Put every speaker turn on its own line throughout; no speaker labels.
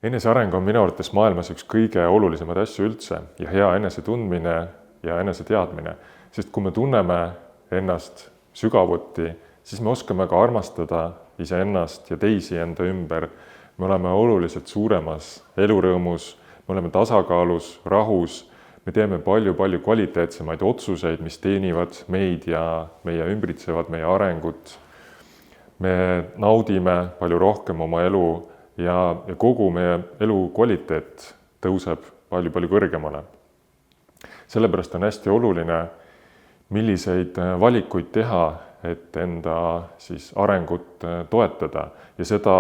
Eneseareng on minu arvates maailmas üks kõige olulisemaid asju üldse ja hea enesetundmine ja eneseteadmine, sest kui me tunneme ennast sügavuti, siis me oskame ka armastada iseennast ja teisi enda ümber. Me oleme oluliselt suuremas elurõõmus, me oleme tasakaalus, rahus, me teeme palju kvaliteetsemaid otsuseid, mis teenivad meid ja meie ümbritsevad meie arengut. Me naudime palju rohkem oma elu ja kogu meie elu kvaliteet tõuseb palju kõrgemale. Sellepärast on hästi oluline, milliseid valikuid teha, et enda arengut toetada ja seda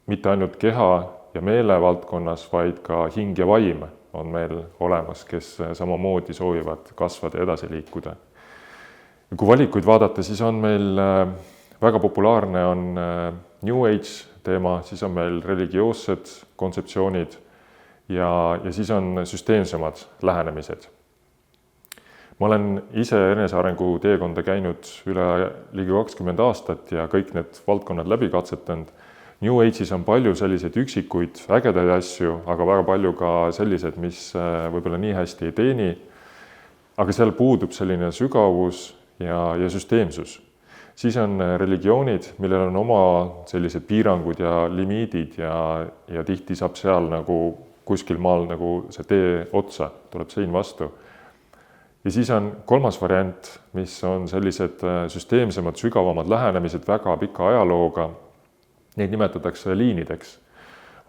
mitte ainult keha ja meele valdkonnas, vaid ka hing ja vaim on meil olemas, kes samamoodi soovivad kasvada ja edasi liikuda. Ja kui valikuid vaadata, siis on meil väga populaarne on New Age teema, siis on meil religioossed kontseptsioonid ja siis on süsteemsemad lähenemised. Ma olen ise enesearengu teekonda käinud üle ligi 20 aastat ja kõik need valdkonnad läbi katsetanud. New Age'is on palju selliseid üksikuid ägedaid asju, aga väga palju ka sellised, mis võib-olla nii hästi ei teeni, aga seal puudub selline sügavus ja süsteemsus. Siis on religioonid, millel on oma sellised piirangud ja limiidid ja tihti saab seal nagu kuskil maal nagu see tee otsa, tuleb sein vastu. Ja siis on kolmas variant, mis on sellised süsteemsemad, sügavamad lähenemised väga pika ajalooga. Neid nimetatakse liinideks.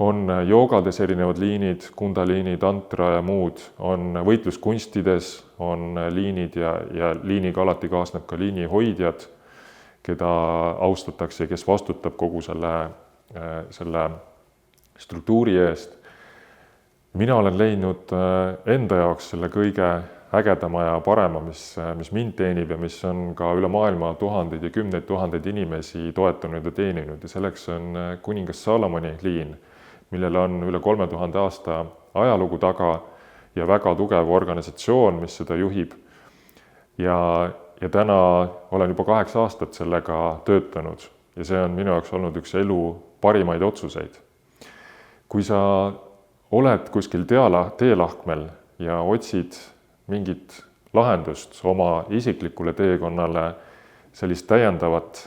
On joogades erinevad liinid, kundaliini, tantra ja muud, on võitluskunstides, on liinid ja liiniga alati kaasneb ka liinihoidjad, keda austatakse, kes vastutab kogu selle struktuuri eest. Mina olen leidnud enda jaoks selle kõige ägedama ja parema, mis mind teenib ja mis on ka üle maailma tuhandeid ja kümneid tuhandeid inimesi toetanud ja teeninud. Ja selleks on kuningas Salomoni liin, millel on üle 3000 aasta ajalugu taga ja väga tugev organisatsioon, mis seda juhib. Ja täna olen juba 8 aastat sellega töötanud ja see on minu jaoks olnud üks elu parimaid otsuseid. Kui sa oled kuskil teelahkmel ja otsid mingit lahendust oma isiklikule teekonnale, sellist täiendavat,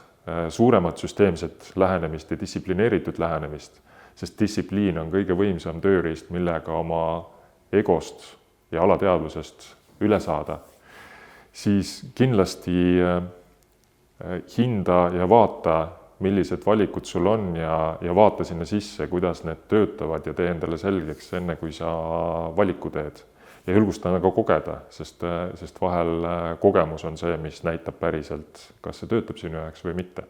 suuremat süsteemset lähenemist ja distsiplineeritud lähenemist, sest distsipliin on kõige võimsam tööriist, millega oma egost ja alateadvusest üle saada, siis kindlasti hinda ja vaata, millised valikud sul on ja vaata sinna sisse, kuidas need töötavad ja tee endale selgeks enne, kui sa valiku teed. Ja julgustan ka kogeda, sest vahel kogemus on see, mis näitab päriselt, kas see töötab sinu jaoks või mitte.